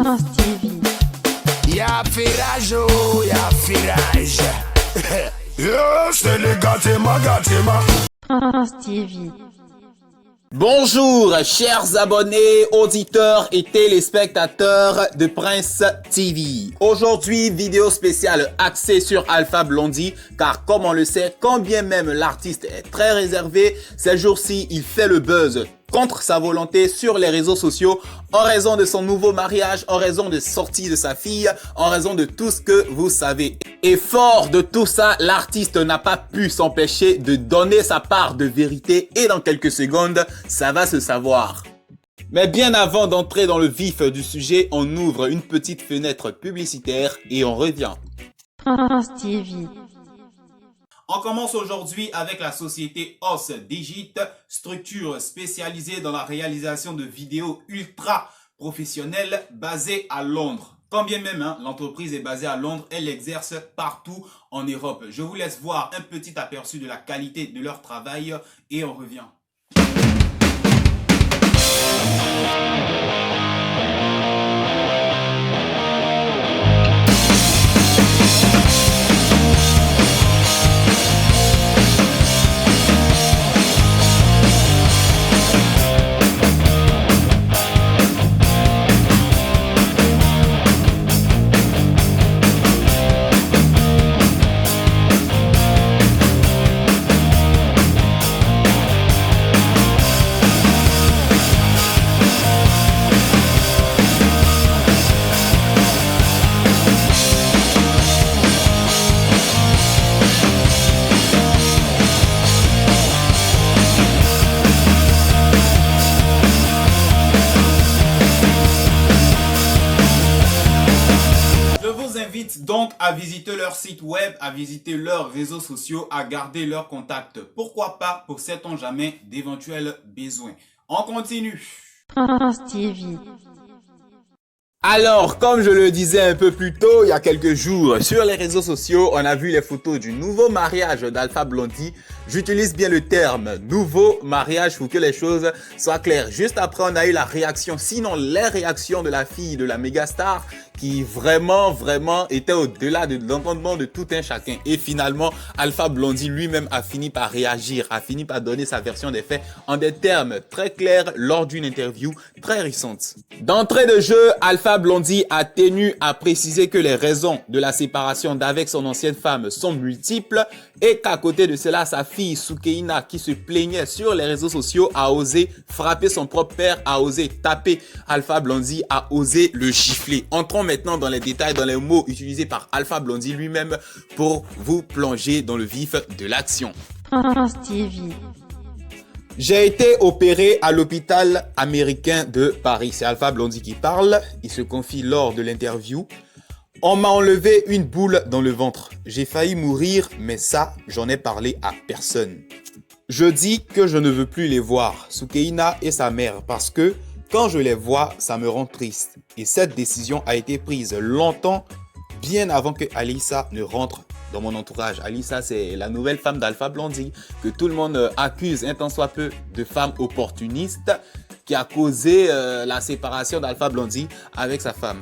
Prince TV. Y'a firage, oh, y'a firage. Yo, c'est le gâtement. Prince TV. Bonjour chers abonnés, auditeurs et téléspectateurs de Prince TV. Aujourd'hui, vidéo spéciale axée sur Alpha Blondy, car comme on le sait, quand bien même l'artiste est très réservé, ces jours-ci, il fait le buzz contre sa volonté sur les réseaux sociaux en raison de son nouveau mariage, en raison de sortie de sa fille, en raison de tout ce que vous savez. Et fort de tout ça, l'artiste n'a pas pu s'empêcher de donner sa part de vérité et dans quelques secondes, ça va se savoir. Mais bien avant d'entrer dans le vif du sujet, on ouvre une petite fenêtre publicitaire et on revient. Prince TV. On commence aujourd'hui avec la société OS Digit, structure spécialisée dans la réalisation de vidéos ultra professionnelles basée à Londres. Quand bien même l'entreprise est basée à Londres, elle exerce partout en Europe. Je vous laisse voir un petit aperçu de la qualité de leur travail et on revient. Donc à visiter leur site web, à visiter leurs réseaux sociaux, à garder leurs contacts. Pourquoi pas pour sait-on jamais d'éventuels besoins. On continue. Prince TV. Alors, comme je le disais un peu plus tôt, il y a quelques jours, sur les réseaux sociaux, on a vu les photos du nouveau mariage d'Alpha Blondy. J'utilise bien le terme nouveau mariage pour que les choses soient claires. Juste après, on a eu la réaction, sinon les réactions de la fille de la méga star qui vraiment était au-delà de l'entendement de tout un chacun. Et finalement, Alpha Blondy lui-même a fini par réagir, a fini par donner sa version des faits en des termes très clairs lors d'une interview très récente. D'entrée de jeu, Alpha Blondy a tenu à préciser que les raisons de la séparation d'avec son ancienne femme sont multiples et qu'à côté de cela, sa fille Soukeina, qui se plaignait sur les réseaux sociaux, a osé frapper son propre père, a osé taper Alpha Blondy, a osé le gifler. Entrons maintenant dans les détails, dans les mots utilisés par Alpha Blondy lui-même pour vous plonger dans le vif de l'action. Prince TV. J'ai été opéré à l'hôpital américain de Paris. C'est Alpha Blondy qui parle. Il se confie lors de l'interview. On m'a enlevé une boule dans le ventre. J'ai failli mourir, mais ça, j'en ai parlé à personne. Je dis que je ne veux plus les voir, Soukeina et sa mère, parce que quand je les vois, ça me rend triste. Et cette décision a été prise longtemps, bien avant que Alissa ne rentre dans mon entourage. Alissa, c'est la nouvelle femme d'Alpha Blondy, que tout le monde accuse un tant soit peu de femme opportuniste, qui a causé la séparation d'Alpha Blondy avec sa femme.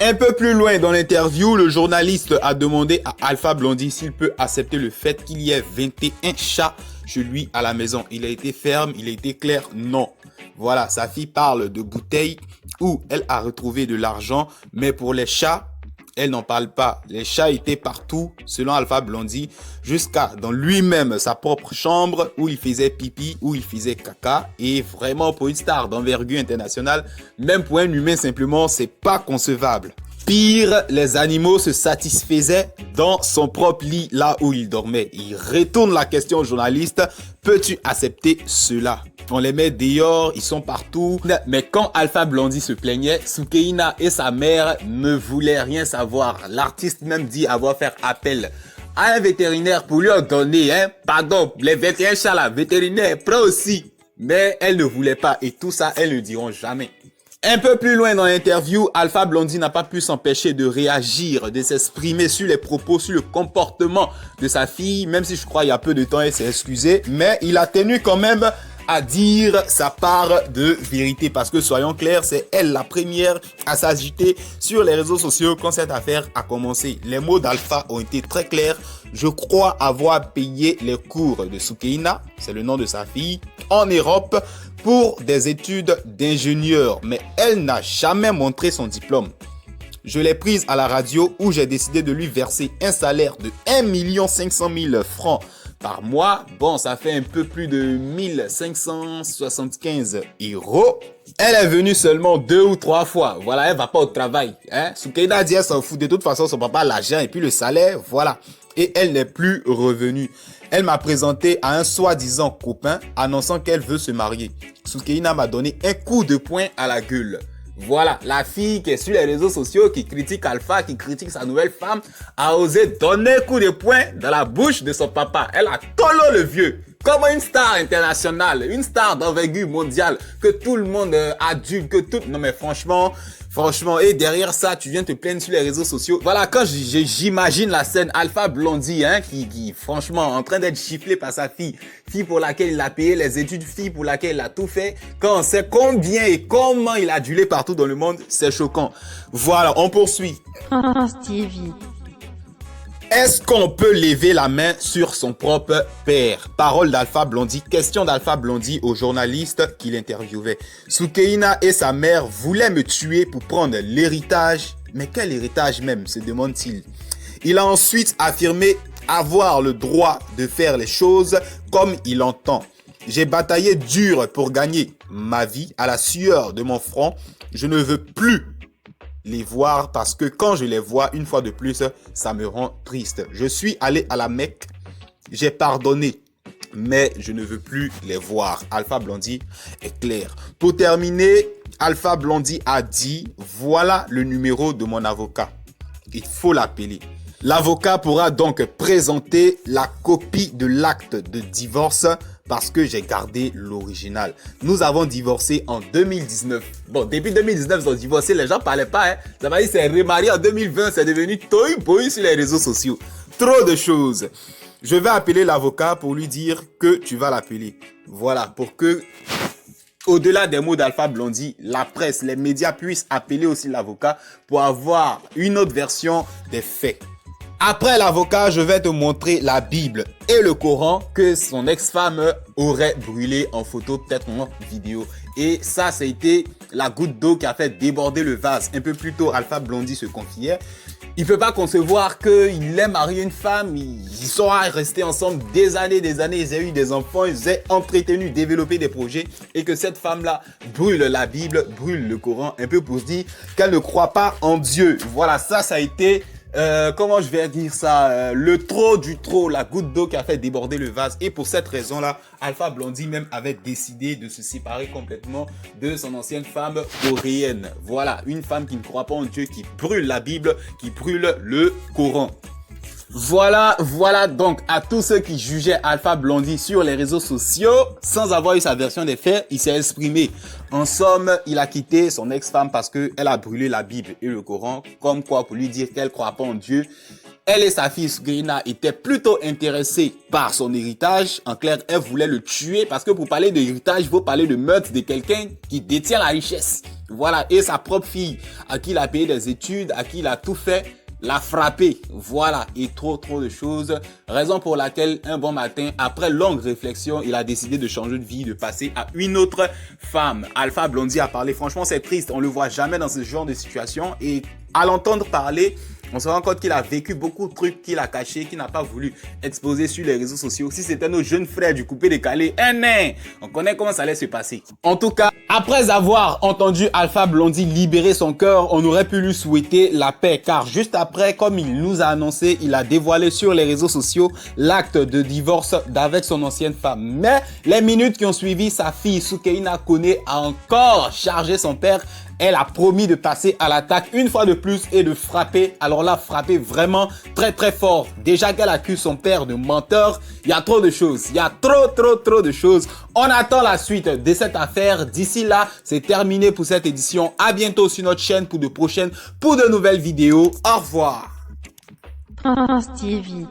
Un peu plus loin dans l'interview, le journaliste a demandé à Alpha Blondy s'il peut accepter le fait qu'il y ait 21 chats chez lui à la maison. Il a été ferme, il a été clair, non. Voilà, sa fille parle de bouteilles où elle a retrouvé de l'argent, mais pour les chats, elle n'en parle pas. Les chats étaient partout, selon Alpha Blondy, jusqu'à dans lui-même sa propre chambre où il faisait pipi, où il faisait caca. Et vraiment, pour une star d'envergure internationale, même pour un humain simplement, c'est pas concevable. Pire, les animaux se satisfaisaient dans son propre lit, là où il dormait. Il retourne la question au journaliste, peux-tu accepter cela? On les met dehors, ils sont partout. Mais quand Alpha Blondy se plaignait, Soukeina et sa mère ne voulaient rien savoir. L'artiste même dit avoir fait appel à un vétérinaire pour lui en donner, pardon, les 21 chats là, vétérinaire, prends aussi. Mais elle ne voulait pas et tout ça, elles ne diront jamais. Un peu plus loin dans l'interview, Alpha Blondy n'a pas pu s'empêcher de réagir, de s'exprimer sur les propos, sur le comportement de sa fille, même si je crois il y a peu de temps elle s'est excusée, mais il a tenu quand même à dire sa part de vérité. Parce que soyons clairs, c'est elle la première à s'agiter sur les réseaux sociaux quand cette affaire a commencé. Les mots d'Alpha ont été très clairs. Je crois avoir payé les cours de Soukeina, c'est le nom de sa fille, en Europe pour des études d'ingénieur. Mais elle n'a jamais montré son diplôme. Je l'ai prise à la radio où j'ai décidé de lui verser un salaire de 1 500 000 francs par mois. Bon, ça fait un peu plus de 1575 €. Elle est venue seulement 2 ou 3 fois. Voilà, elle va pas au travail. Soukeina dit elle s'en fout. De toute façon, son papa a l'argent et puis le salaire, voilà. Et elle n'est plus revenue. Elle m'a présenté à un soi-disant copain annonçant qu'elle veut se marier. Soukeina m'a donné un coup de poing à la gueule. Voilà, la fille qui est sur les réseaux sociaux, qui critique Alpha, qui critique sa nouvelle femme, a osé donner un coup de poing dans la bouche de son papa. Elle a collé le vieux. Comme une star internationale, une star d'envergure mondiale, que tout le monde adule, que tout... Non mais franchement, et derrière ça, tu viens te plaindre sur les réseaux sociaux. Voilà, quand j'imagine la scène, Alpha Blondy, qui franchement, en train d'être chifflé par sa fille pour laquelle il a payé les études, fille pour laquelle il a tout fait, quand on sait combien et comment il a adulé partout dans le monde, c'est choquant. Voilà, on poursuit. Prince TV. Est-ce qu'on peut lever la main sur son propre père? Parole d'Alpha Blondy, question d'Alpha Blondy au journaliste qui l'interviewait. Soukeina et sa mère voulaient me tuer pour prendre l'héritage. Mais quel héritage même, se demande-t-il. Il a ensuite affirmé avoir le droit de faire les choses comme il entend. J'ai bataillé dur pour gagner ma vie à la sueur de mon front. Je ne veux plus les voir parce que quand je les vois une fois de plus, ça me rend triste. Je suis allé à la Mecque, j'ai pardonné, mais je ne veux plus les voir. Alpha Blondy est clair. Pour terminer, Alpha Blondy a dit, voilà le numéro de mon avocat. Il faut l'appeler. L'avocat pourra donc présenter la copie de l'acte de divorce parce que j'ai gardé l'original. Nous avons divorcé en 2019. Bon, depuis 2019, ils ont divorcé, les gens parlaient pas. Ça va dire c'est remarié en 2020, c'est devenu toy boy sur les réseaux sociaux. Trop de choses. Je vais appeler l'avocat pour lui dire que tu vas l'appeler. Voilà, pour que, au-delà des mots d'Alpha Blondy, la presse, les médias puissent appeler aussi l'avocat pour avoir une autre version des faits. Après l'avocat, je vais te montrer la Bible et le Coran que son ex-femme aurait brûlé en photo, peut-être en vidéo. Et ça a été la goutte d'eau qui a fait déborder le vase. Un peu plus tôt, Alpha Blondy se confiait. Il ne peut pas concevoir qu'il ait marié une femme, ils sont restés ensemble des années, ils ont eu des enfants, ils ont entretenu, développé des projets et que cette femme-là brûle la Bible, brûle le Coran, un peu pour se dire qu'elle ne croit pas en Dieu. Voilà, ça a été... comment je vais dire ça, le trop du trop, la goutte d'eau qui a fait déborder le vase. Et pour cette raison-là, Alpha Blondy même avait décidé de se séparer complètement de son ancienne femme coréenne. Voilà, une femme qui ne croit pas en Dieu, qui brûle la Bible, qui brûle le Coran. Voilà donc à tous ceux qui jugeaient Alpha Blondy sur les réseaux sociaux sans avoir eu sa version des faits, il s'est exprimé. En somme, il a quitté son ex-femme parce qu'elle a brûlé la Bible et le Coran, comme quoi pour lui dire qu'elle ne croit pas en Dieu. Elle et sa fille Soukeina étaient plutôt intéressées par son héritage. En clair, elle voulait le tuer parce que pour parler de héritage, il faut parler de meurtre de quelqu'un qui détient la richesse. Voilà, et sa propre fille à qui il a payé des études, à qui il a tout fait, l'a frappé. Voilà, et trop de choses. Raison pour laquelle un bon matin, après longue réflexion, il a décidé de changer de vie, de passer à une autre femme. Alpha Blondy a parlé. Franchement, c'est triste. On le voit jamais dans ce genre de situation. Et à l'entendre parler, on se rend compte qu'il a vécu beaucoup de trucs qu'il a cachés, qu'il n'a pas voulu exposer sur les réseaux sociaux. Si c'était nos jeunes frères du coupé décalé, on connaît comment ça allait se passer. En tout cas, après avoir entendu Alpha Blondy libérer son cœur, on aurait pu lui souhaiter la paix. Car juste après, comme il nous a annoncé, il a dévoilé sur les réseaux sociaux l'acte de divorce d'avec son ancienne femme. Mais les minutes qui ont suivi, sa fille Soukeina Koné a encore chargé son père. Elle a promis de passer à l'attaque une fois de plus et de frapper. Alors là, frapper vraiment très fort. Déjà qu'elle accuse son père de menteur, il y a trop de choses. Il y a trop de choses. On attend la suite de cette affaire. D'ici là, c'est terminé pour cette édition. À bientôt sur notre chaîne pour de nouvelles vidéos. Au revoir. Prince TV.